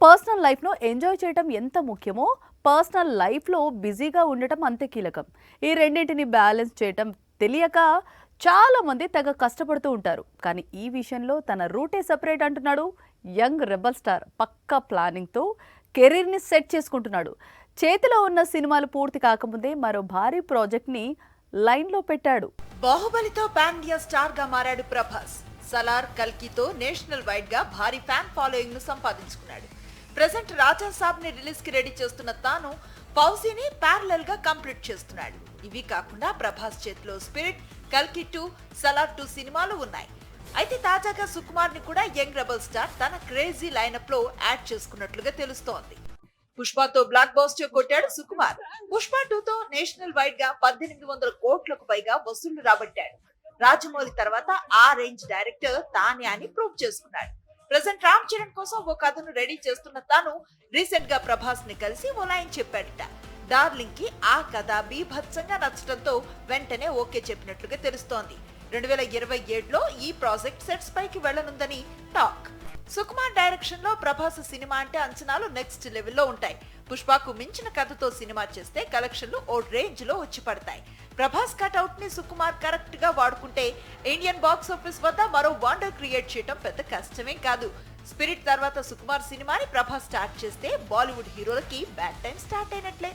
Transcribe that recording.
Personal లైఫ్‌లో enjoy చేయటం ఎంత ముఖ్యమో, పర్సనల్ లైఫ్‌లో బిజీగా ఉండటం అంతే కీలకం. ఈ రెండింటిని బ్యాలెన్స్ చేయటం తెలియక చాలామంది తెగ కష్టపడుతూ ఉంటారు. కానీ ఈ విషయంలో తన రూటే సెపరేట్ అంటున్నాడు యంగ్ రెబెల్ స్టార్. పక్కా ప్లానింగ్‌తో కెరీర్‌ని సెట్ చేసుకుంటున్నాడు. చేతిలో ఉన్న సినిమాలు పూర్తి కాకముందే మరో భారీ ప్రాజెక్ట్‌ని లైన్‌లో పెట్టాడు. బాహుబలితో పాన్ ఇండియా స్టార్ గా మారాడు ప్రభాస్. సలార్, కల్కితో నేషనల్ వైడ్ గా భారీ ఫ్యాన్ ఫాలోయింగ్ ను సంపాదించుకున్నాడు. ప్రెజెంట్ రాజా సాబ్ ని రిలీజ్ కి రెడీ చేస్తున్న తాను ఫౌజీని ప్యారలల్ గా కంప్లీట్ చేస్తున్నాడు. ఇవి కాకుండా ప్రభాస్ చేతిలో స్పిరిట్, కల్కి 2, సలార్ 2 సినిమాలు ఉన్నాయి. అయితే తాజాగా సుకుమార్ ని కూడా యంగ్ రెబెల్ స్టార్ తన క్రేజీ లైనప్ లో యాడ్ చేసుకున్నట్లుగా తెలుస్తోంది. పుష్పతో బ్లాక్ బస్టర్ కొట్టాడు సుకుమార్. పుష్ప 2తో నేషనల్ వైడ్ గా 1800 కోట్లకు పైగా వసూళ్లు రాబట్టాడు. రాజమౌళి తర్వాత ఆ రేంజ్ డైరెక్టర్ తానే అని ప్రూవ్ చేసుకున్నాడు. ప్రెజెంట్ రామ్ చరణ్ కోసం ఓ కథను రెడీ చేస్తున్న తాను రీసెంట్ గా ప్రభాస్ ని కలిసి ఓ లైన్ చెప్పాడట. డార్లింగ్ కి ఆ కథ బీభత్సంగా నచ్చడంతో వెంటనే ఓకే చెప్పినట్లుగా తెలుస్తోంది. 2027లో ఈ ప్రాజెక్ట్ సెట్స్ పైకి వెళ్లనుందని టాక్. సుకుమార్ డైరెక్షన్ లో ప్రభాస్ సినిమా అంటే అంచనాలు నెక్స్ట్ లెవెల్లో ఉంటాయి. పుష్పకు మించిన కథతో సినిమా చేస్తే కలెక్షన్లు ఓ రేంజ్ లో వచ్చి పడతాయి. ప్రభాస్ కట్అవుట్ ని సుకుమార్ కరెక్ట్ గా వాడుకుంటే ఇండియన్ బాక్స్ ఆఫీస్ వద్ద మరో వండర్ క్రియేట్ చేయడం పెద్ద కష్టమేం కాదు. స్పిరిట్ తర్వాత సుకుమార్ సినిమాని ప్రభాస్ స్టార్ట్ చేస్తే బాలీవుడ్ హీరోలకి బ్యాడ్ టైం స్టార్ట్ అయినట్లే.